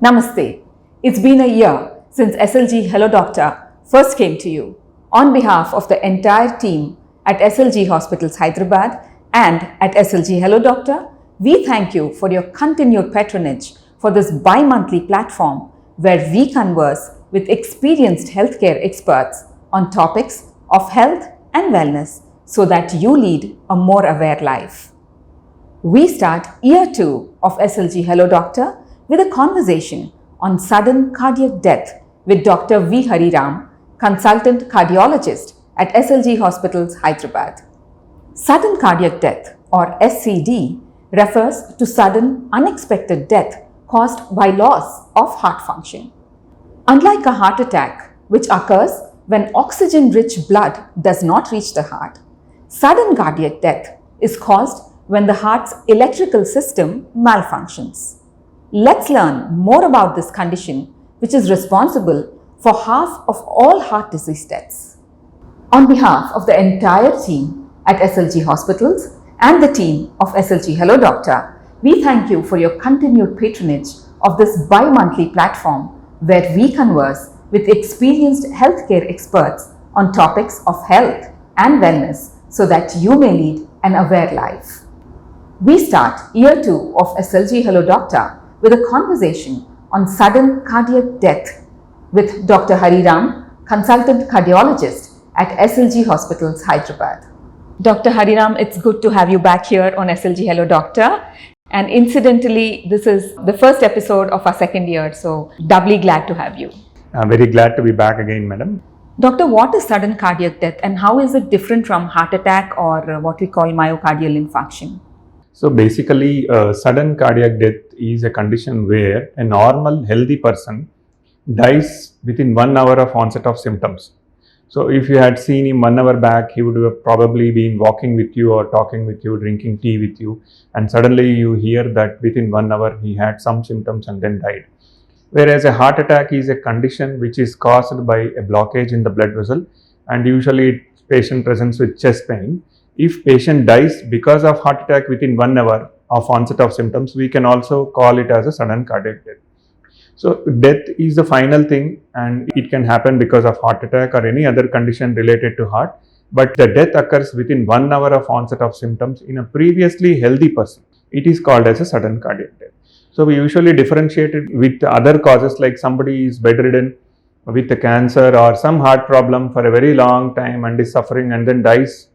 Namaste. It's been a year since SLG Hello Doctor first came to you. On behalf of the entire team at SLG Hospitals Hyderabad and at SLG Hello Doctor, we thank you for your continued patronage for this bi-monthly platform where we converse with experienced healthcare experts on topics of health and wellness so that you lead a more aware life. We start year 2 of SLG Hello Doctor with a conversation on sudden cardiac death with Dr. V. Hariram, consultant cardiologist at SLG Hospitals, Hyderabad. Sudden cardiac death, or SCD, refers to sudden unexpected death caused by loss of heart function. Unlike a heart attack, which occurs when oxygen-rich blood does not reach the heart, sudden cardiac death is caused when the heart's electrical system malfunctions. Let's learn more about this condition, which is responsible for half of all heart disease deaths. On behalf of the entire team at SLG Hospitals and the team of SLG Hello Doctor, we thank you for your continued patronage of this bi-monthly platform where we converse with experienced healthcare experts on topics of health and wellness so that you may lead an aware life. We start year 2 of SLG Hello Doctor with a conversation on sudden cardiac death with Dr. Hariram, consultant cardiologist at SLG Hospitals, Hyderabad. Dr. Hariram, it's good to have you back here on SLG Hello Doctor. And incidentally, this is the first episode of our second year, so doubly glad to have you. I'm very glad to be back again, madam. Doctor, what is sudden cardiac death and how is it different from heart attack or what we call myocardial infarction? So basically, sudden cardiac death is a condition where a normal, healthy person dies within 1 hour of onset of symptoms. So if you had seen him 1 hour back, he would have probably been walking with you or talking with you, drinking tea with you, and suddenly you hear that within 1 hour he had some symptoms and then died. Whereas a heart attack is a condition which is caused by a blockage in the blood vessel, and usually patient presents with chest pain. If patient dies because of heart attack within 1 hour of onset of symptoms, we can also call it as a sudden cardiac death. So death is the final thing and it can happen because of heart attack or any other condition related to heart. But the death occurs within 1 hour of onset of symptoms in a previously healthy person. It is called as a sudden cardiac death. So we usually differentiate it with other causes like somebody is bedridden with a cancer or some heart problem for a very long time and is suffering and then dies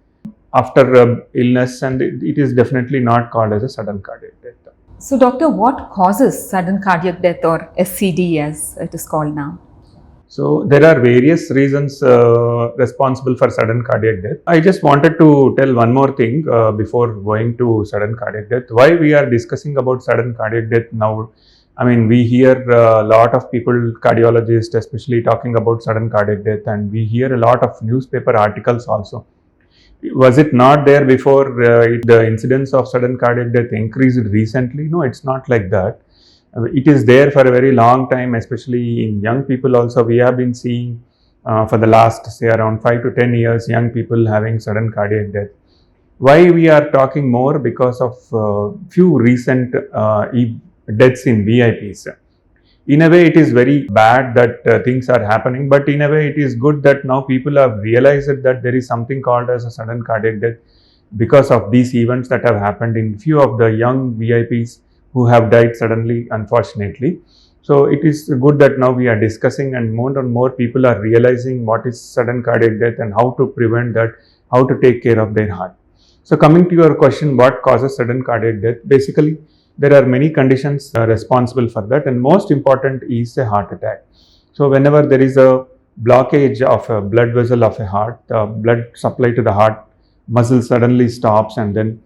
after illness, and it is definitely not called as a sudden cardiac death. So doctor, what causes sudden cardiac death or SCD as it is called now? So there are various reasons responsible for sudden cardiac death. I just wanted to tell one more thing before going to sudden cardiac death. Why we are discussing about sudden cardiac death now? I mean, we hear a lot of people, cardiologists especially, talking about sudden cardiac death, and we hear a lot of newspaper articles also. Was it not there before the incidence of sudden cardiac death increased recently? No, it's not like that. It is there for a very long time, especially in young people also. We have been seeing for the last, say, around 5 to 10 years, young people having sudden cardiac death. Why we are talking more? Because of few recent deaths in VIPs. In a way, it is very bad that things are happening, but in a way, it is good that now people have realized that there is something called as a sudden cardiac death because of these events that have happened in few of the young VIPs who have died suddenly, unfortunately. So it is good that now we are discussing and more people are realizing what is sudden cardiac death and how to prevent that, how to take care of their heart. So coming to your question, what causes sudden cardiac death? Basically, there are many conditions responsible for that, and most important is a heart attack. So whenever there is a blockage of a blood vessel of a heart, blood supply to the heart muscle suddenly stops, and then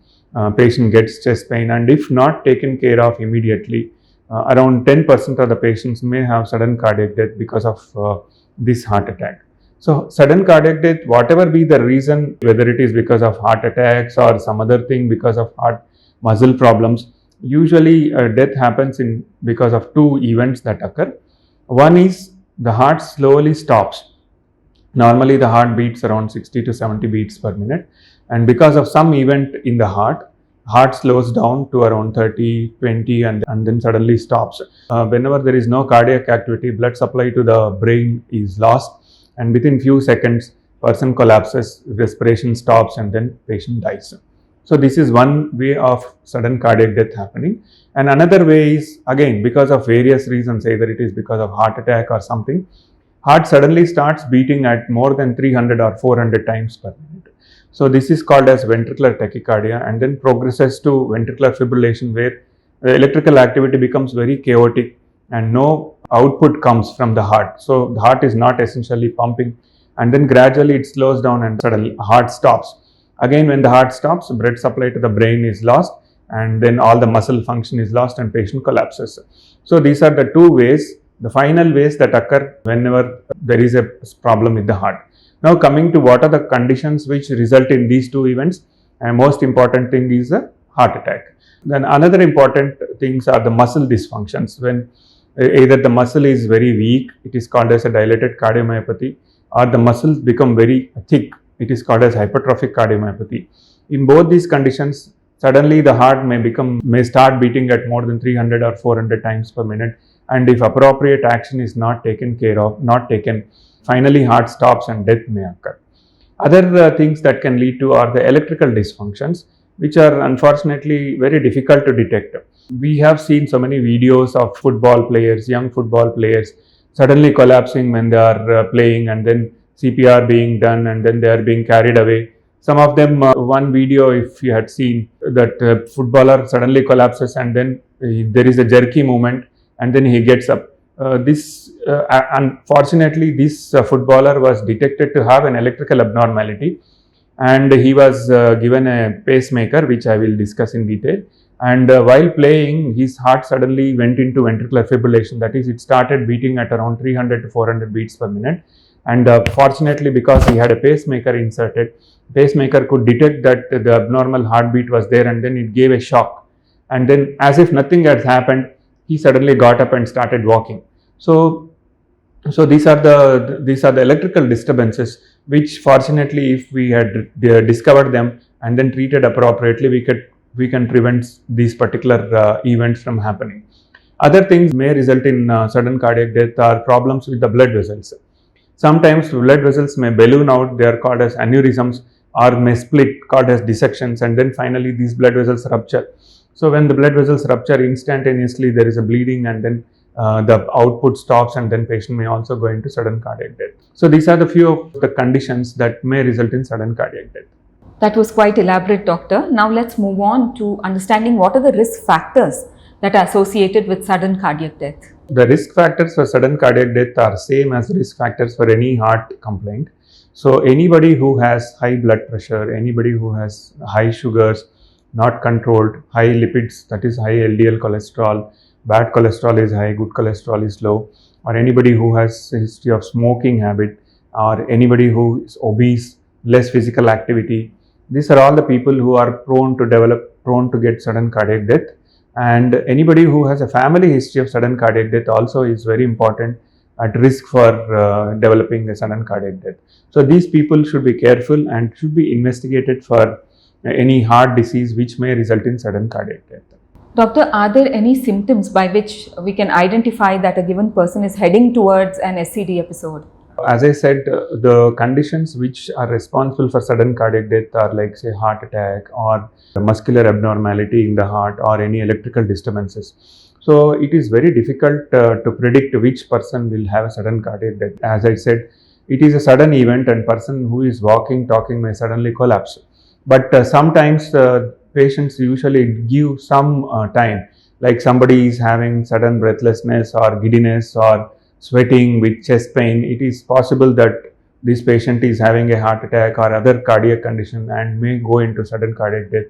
patient gets chest pain, and if not taken care of immediately, around 10% of the patients may have sudden cardiac death because of this heart attack. So sudden cardiac death, whatever be the reason, whether it is because of heart attacks or some other thing because of heart muscle problems, usually death happens because of two events that occur. One is the heart slowly stops. Normally the heart beats around 60 to 70 beats per minute, and because of some event in the heart, heart slows down to around 30, 20 and then suddenly stops. Whenever there is no cardiac activity, blood supply to the brain is lost, and within few seconds, person collapses, respiration stops, and then patient dies. So this is one way of sudden cardiac death happening. And another way is again because of various reasons, either it is because of heart attack or something, heart suddenly starts beating at more than 300 or 400 times per minute. So this is called as ventricular tachycardia, and then progresses to ventricular fibrillation, where the electrical activity becomes very chaotic and no output comes from the heart. So the heart is not essentially pumping, and then gradually it slows down and suddenly heart stops. Again, when the heart stops, blood supply to the brain is lost, and then all the muscle function is lost and patient collapses. So these are the two ways, the final ways that occur whenever there is a problem with the heart. Now coming to what are the conditions which result in these two events, and most important thing is a heart attack. Then another important things are the muscle dysfunctions. When either the muscle is very weak, it is called as a dilated cardiomyopathy, or the muscles become very thick, it is called as hypertrophic cardiomyopathy. In both these conditions, suddenly the heart may start beating at more than 300 or 400 times per minute, and if appropriate action is not taken, finally heart stops and death may occur. Other things that can lead to are the electrical dysfunctions, which are unfortunately very difficult to detect. We have seen so many videos of football players, young football players, suddenly collapsing when they are playing, and then CPR being done, and then they are being carried away. Some of them, one video, if you had seen, that footballer suddenly collapses and then there is a jerky movement and then he gets up. Unfortunately, this footballer was detected to have an electrical abnormality, and he was given a pacemaker, which I will discuss in detail. And while playing, his heart suddenly went into ventricular fibrillation. That is, it started beating at around 300 to 400 beats per minute. And fortunately, because he had a pacemaker inserted, pacemaker could detect that the abnormal heartbeat was there, and then it gave a shock. And then, as if nothing had happened, he suddenly got up and started walking. So these are the electrical disturbances, which fortunately, if we had discovered them and then treated appropriately, we can prevent these particular events from happening. Other things may result in sudden cardiac death are problems with the blood vessels. Sometimes blood vessels may balloon out, they are called as aneurysms, or may split, called as dissections, and then finally these blood vessels rupture. So when the blood vessels rupture, instantaneously there is a bleeding, and then the output stops, and then patient may also go into sudden cardiac death. So these are the few of the conditions that may result in sudden cardiac death. That was quite elaborate, doctor. Now let's move on to understanding what are the risk factors that are associated with sudden cardiac death. The risk factors for sudden cardiac death are same as risk factors for any heart complaint. So anybody who has high blood pressure, anybody who has high sugars, not controlled, high lipids, that is high LDL cholesterol, bad cholesterol is high, good cholesterol is low, or anybody who has a history of smoking habit, or anybody who is obese, less physical activity, these are all the people who are prone to get sudden cardiac death. And anybody who has a family history of sudden cardiac death also is very important, at risk for developing a sudden cardiac death. So these people should be careful and should be investigated for any heart disease which may result in sudden cardiac death. Doctor, are there any symptoms by which we can identify that a given person is heading towards an SCD episode? As I said, the conditions which are responsible for sudden cardiac death are like, say, heart attack, or muscular abnormality in the heart, or any electrical disturbances. So it is very difficult to predict which person will have a sudden cardiac death. As I said, it is a sudden event, and person who is walking, talking may suddenly collapse. But sometimes patients usually give some time, like somebody is having sudden breathlessness or giddiness or sweating with chest pain. It is possible that this patient is having a heart attack or other cardiac condition and may go into sudden cardiac death.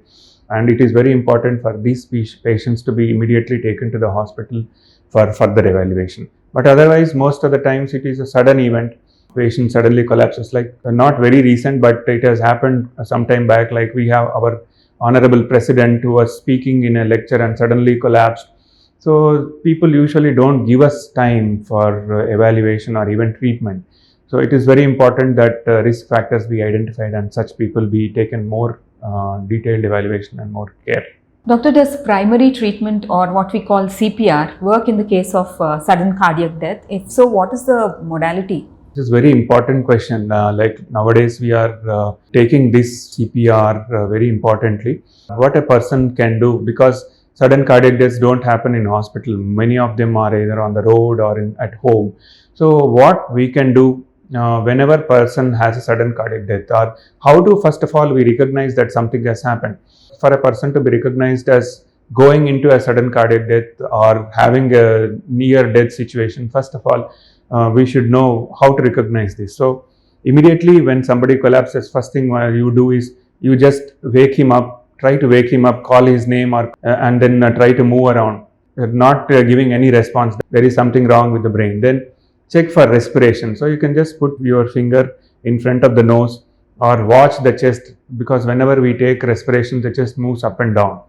And it is very important for these patients to be immediately taken to the hospital for further evaluation. But otherwise, most of the times it is a sudden event. Patient suddenly collapses, like not very recent, but it has happened some time back. Like we have our honorable president who was speaking in a lecture and suddenly collapsed. So people usually don't give us time for evaluation or even treatment. So it is very important that risk factors be identified and such people be taken more detailed evaluation and more care. Doctor, does primary treatment or what we call CPR work in the case of sudden cardiac death? If so, what is the modality? This is a very important question. Like nowadays, we are taking this CPR very importantly. What a person can do, because sudden cardiac deaths don't happen in hospital. Many of them are either on the road or at home. So, what we can do whenever person has a sudden cardiac death, or how do first of all we recognize that something has happened. For a person to be recognized as going into a sudden cardiac death or having a near death situation, first of all, we should know how to recognize this. So immediately when somebody collapses, first thing you do is you just wake him up, try to wake him up, call his name, or and then try to move around. Not giving any response, there is something wrong with the brain. Then check for respiration. So you can just put your finger in front of the nose or watch the chest, because whenever we take respiration, the chest moves up and down.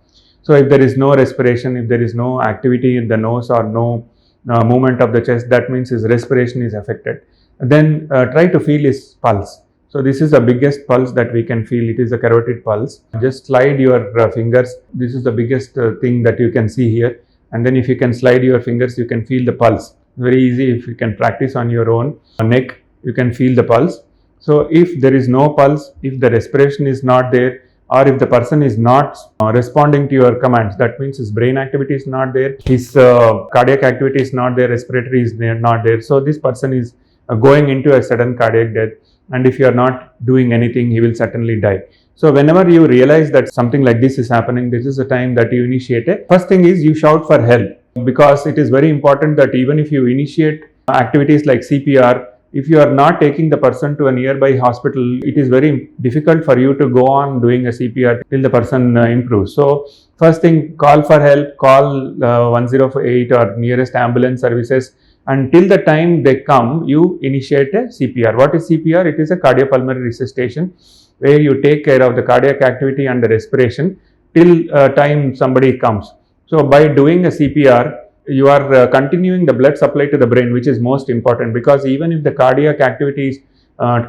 So if there is no respiration, if there is no activity in the nose or no movement of the chest, that means his respiration is affected. Then try to feel his pulse. So this is the biggest pulse that we can feel. It is a carotid pulse. Just slide your fingers. This is the biggest thing that you can see here. And then if you can slide your fingers, you can feel the pulse. Very easy. If you can practice on your own neck, you can feel the pulse. So if there is no pulse, if the respiration is not there, or if the person is not responding to your commands, that means his brain activity is not there, his cardiac activity is not there, respiratory is not there. So this person is going into a sudden cardiac death, and if you are not doing anything, he will certainly die. So whenever you realize that something like this is happening, this is the time that you initiate it. First thing is you shout for help, because it is very important that even if you initiate activities like CPR, if you are not taking the person to a nearby hospital, it is very difficult for you to go on doing a CPR till the person improves. So first thing, call for help, call 108 or nearest ambulance services, and till the time they come, you initiate a CPR. What is CPR? It is a cardiopulmonary resuscitation, where you take care of the cardiac activity and the respiration till time somebody comes. So by doing a CPR, you are continuing the blood supply to the brain, which is most important, because even if the cardiac activities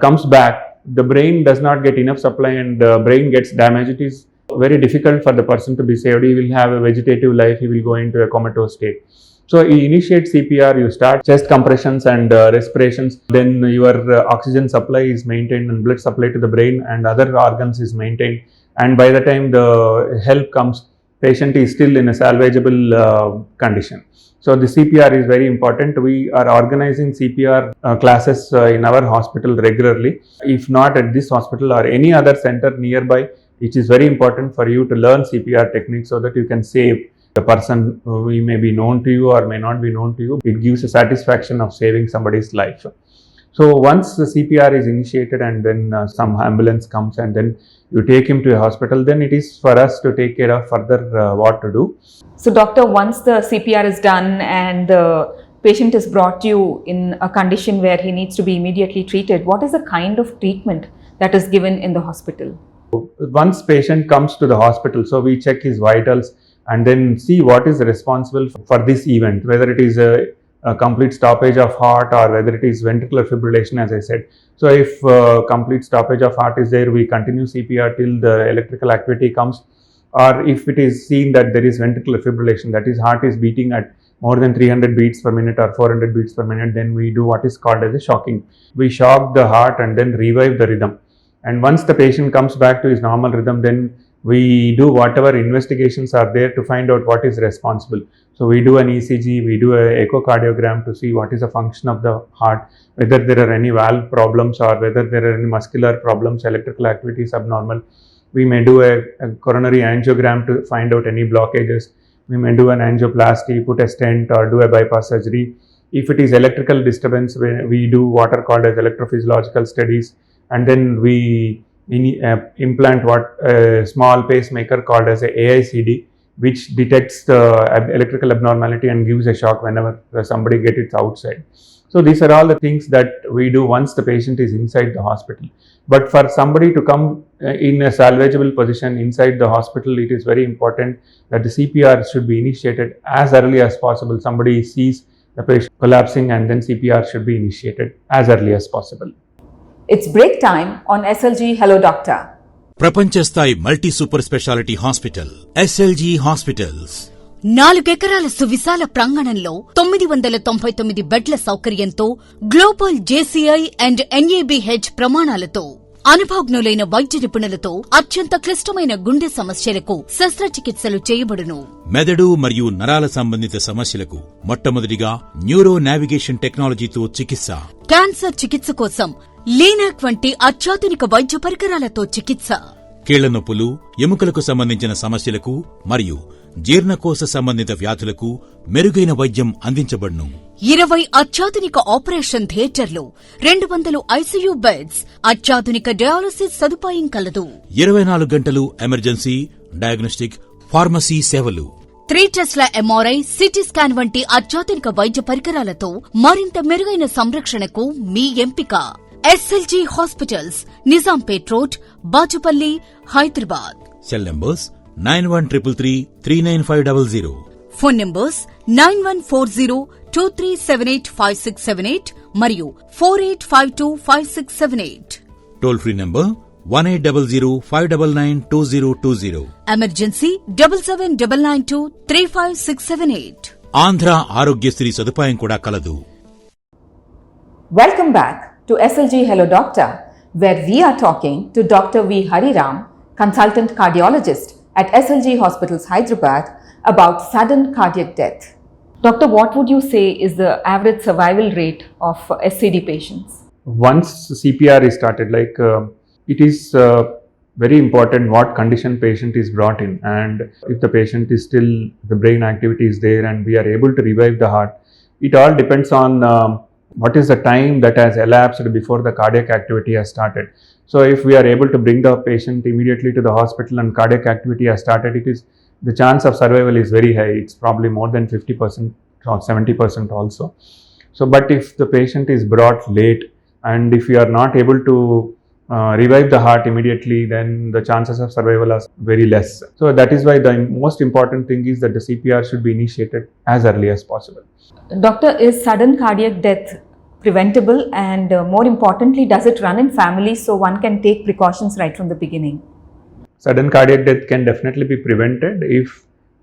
comes back, the brain does not get enough supply and the brain gets damaged. It is very difficult for the person to be saved. He will have a vegetative life, he will go into a comatose state. So you initiate CPR, you start chest compressions and respirations, then your oxygen supply is maintained and blood supply to the brain and other organs is maintained, and by the time the help comes, patient is still in a salvageable condition. So the CPR is very important. We are organizing CPR classes in our hospital regularly. If not at this hospital or any other center nearby, it is very important for you to learn CPR techniques so that you can save the person who may be known to you or may not be known to you. It gives a satisfaction of saving somebody's life. So once the CPR is initiated and then some ambulance comes and then you take him to a hospital, then it is for us to take care of further what to do. So doctor, once the CPR is done and the patient is brought to you in a condition where he needs to be immediately treated, what is the kind of treatment that is given in the hospital? Once patient comes to the hospital, so we check his vitals and then see what is responsible for this event, whether it is a complete stoppage of heart or whether it is ventricular fibrillation, as I said. So if complete stoppage of heart is there, we continue CPR till the electrical activity comes, or if it is seen that there is ventricular fibrillation, that is heart is beating at more than 300 beats per minute or 400 beats per minute, then we do what is called as a shocking. We shock the heart and then revive the rhythm. And once the patient comes back to his normal rhythm, then we do whatever investigations are there to find out what is responsible. So we do an ECG, we do an echocardiogram to see what is the function of the heart, whether there are any valve problems or whether there are any muscular problems, electrical activity is abnormal. We may do a coronary angiogram to find out any blockages. We may do an angioplasty, put a stent or do a bypass surgery. If it is electrical disturbance, we do what are called as electrophysiological studies, and then we implant what a small pacemaker called as a AICD, which detects the electrical abnormality and gives a shock whenever somebody gets it outside. So these are all the things that we do once the patient is inside the hospital. But for somebody to come in a salvageable position inside the hospital, it is very important that the CPR should be initiated as early as possible. Somebody sees the patient collapsing and then CPR should be initiated as early as possible. It's break time on SLG Hello Doctor. ప్రపంచ స్థాయి multi super speciality hospital SLG hospitals 4 ఎకరాల సువిశాల ప్రాంగణంలో 999 బెడ్ల సౌకర్యంతో global JCI and NABH ప్రమాణాలతో అనుభవజ్ఞులైన వైద్య నిపుణులతో అత్యంత క్లిష్టమైన గుండె సమస్యలకు శస్త్రచికిత్సలు చేయబడును. మెదడు మరియు నరాల సంబంధిత సమస్యలకు మొట్టమొదటిగా న్యూరో నావిగేషన్ టెక్నాలజీతో చికిత్స, క్యాన్సర్ చికిత్స కోసం లీనాక్ వంటి అత్యాధునిక వైద్య పరికరాలతో చికిత్స, కీళ్ల నొప్పులు, ఎముకలకు సంబంధించిన సమస్యలకు మరియు జీర్ణకోశ సంబంధిత వ్యాధులకు మెరుగైన వైద్యం అందించబడును. 20 అత్యాధునిక ఆపరేషన్ థియేటర్లు, 200 ICU బెడ్స్, అత్యాధునిక డయాలసిస్ సదుపాయం కలదు. 24 గంటలు ఎమర్జెన్సీ, డయాగ్నోస్టిక్, ఫార్మసీ సేవలు, 3 టెస్ట్ల MRI, CT స్కాన్ వంటి అత్యాధునిక వైద్య పరికరాలతో మరింత మెరుగైన సంరక్షణకు మీ ఎంపిక SLG hospitals, Nizampet road, Bachupally, Hyderabad. Cell numbers 9133399500, phone numbers 914023785678 మరియు 48525678. Toll free number 1800599220. Emergency 7799235678. Andhra Aarogyasri సదుపాయం కూడా కలదు. Welcome back to SLG Hello Doctor, where we are talking to Dr. V. Hariram, consultant cardiologist at SLG Hospitals, Hyderabad, about sudden cardiac death. Doctor, what would you say is the average survival rate of SCD patients? Once CPR is started, it is very important what condition patient is brought in, and if the patient is still, the brain activity is there and we are able to revive the heart. It all depends on what is the time that has elapsed before the cardiac activity has started. So if we are able to bring the patient immediately to the hospital and cardiac activity has started, the chance of survival is very high. It's probably more than 50% or 70% also. So, but if the patient is brought late and if we are not able to revive the heart immediately, then the chances of survival are very less. So that is why the most important thing is that the CPR should be initiated as early as possible. Doctor, is sudden cardiac death preventable, and more importantly, does it run in families so one can take precautions right from the beginning? Sudden cardiac death can definitely be prevented if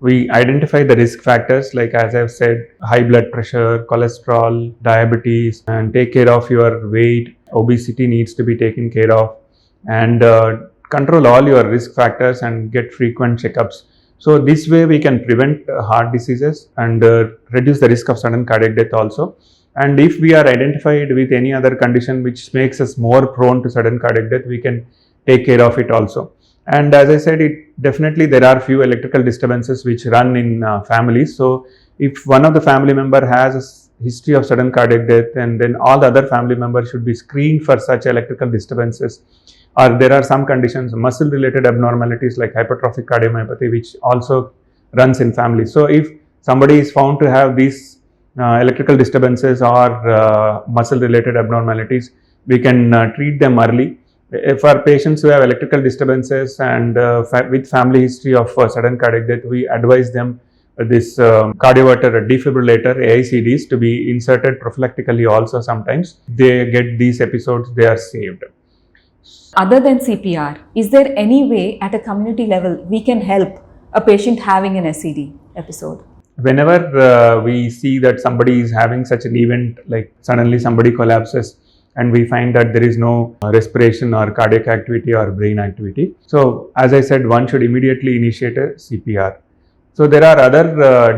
we identify the risk factors, like as I've said, high blood pressure, cholesterol, diabetes, and take care of your weight. Obesity needs to be taken care of, and control all your risk factors and get frequent checkups. So this way we can prevent heart diseases and reduce the risk of sudden cardiac death also. And if we are identified with any other condition which makes us more prone to sudden cardiac death, we can take care of it also. And as I said, definitely there are few electrical disturbances which run in families. So if one of the family member has a history of sudden cardiac death, and then all the other family members should be screened for such electrical disturbances. Or there are some conditions, muscle related abnormalities like hypertrophic cardiomyopathy, which also runs in families. So if somebody is found to have these electrical disturbances or muscle related abnormalities, we can treat them early. For patients who have electrical disturbances and with family history of sudden cardiac death, we advise them this cardioverter defibrillator AEDs to be inserted prophylactically also. Sometimes they get these episodes, they are saved. Other than CPR, is there any way at a community level we can help a patient having an SCD episode? Whenever we see that somebody is having such an event, like suddenly somebody collapses and we find that there is no respiration or cardiac activity or brain activity. So as I said, one should immediately initiate a CPR. So there are other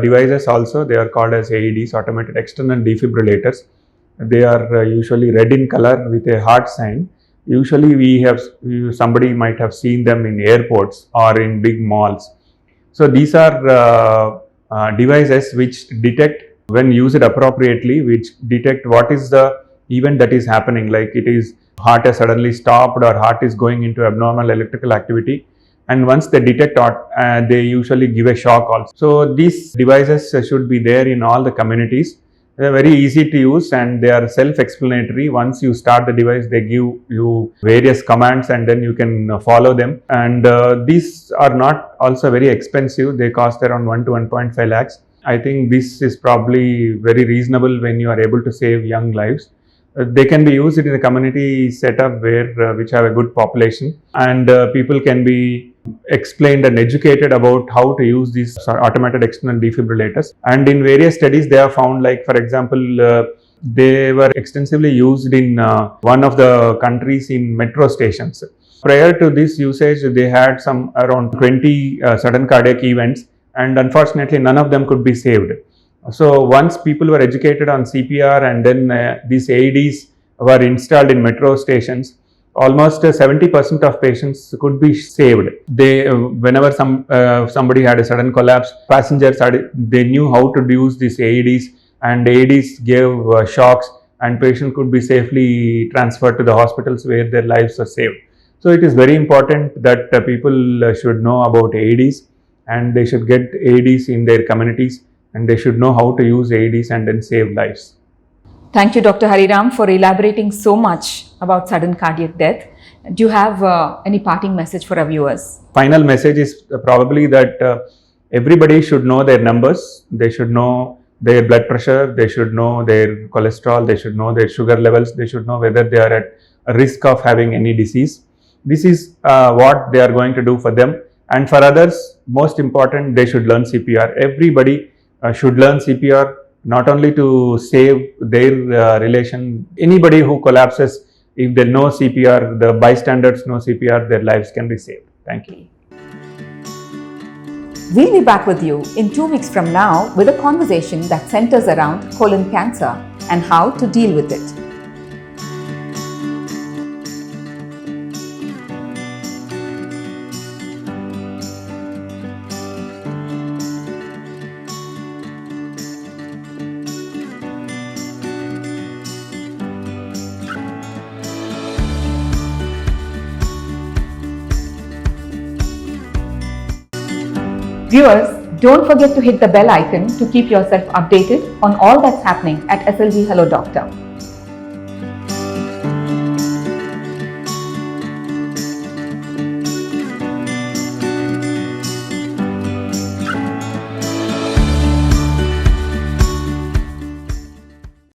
devices also. They are called as AEDs, automated external defibrillators. They are usually red in color with a heart sign. Usually somebody might have seen them in airports or in big malls. So these are devices which detect, when used appropriately, which detect what is the event that is happening, like it is heart has suddenly stopped or heart is going into abnormal electrical activity, and once they detect, they usually give a shock also. So these devices should be there in all the communities. They are very easy to use and they are self-explanatory. Once you start the device, they give you various commands and then you can follow them. And these are not also very expensive. They cost around 1 to 1.5 lakhs. I think this is probably very reasonable when you are able to save young lives. They can be used in a community setup where which have a good population, and people can be explained and educated about how to use these automated external defibrillators. And in various studies, they have found, like for example, they were extensively used in one of the countries in metro stations. Prior to this usage, they had some around 20 sudden cardiac events, and unfortunately, none of them could be saved. So once people were educated on CPR, and then these AEDs were installed in metro stations, almost 70% of patients could be saved. They, whenever somebody had a sudden collapse, passengers they knew how to use these AEDs, and AEDs gave shocks, and patient could be safely transferred to the hospitals where their lives were saved. So it is very important that people should know about AEDs, and they should get AEDs in their communities, and they should know how to use AEDs and then save lives. Thank you, Dr. Hariram, for elaborating so much about sudden cardiac death. Do you have any parting message for our viewers? Final message is probably that everybody should know their numbers. They should know their blood pressure, they should know their cholesterol, they should know their sugar levels, they should know whether they are at a risk of having any disease. This is what they are going to do for them. And for others, most important, they should learn CPR. Everybody should learn CPR, not only to save their relation. Anybody who collapses, if they know CPR, the bystanders know CPR, their lives can be saved. Thank you. We'll be back with you in 2 weeks from now with a conversation that centers around colon cancer and how to deal with it. Viewers, don't forget to hit the bell icon to keep yourself updated on all that's happening at SLG Hello Doctor.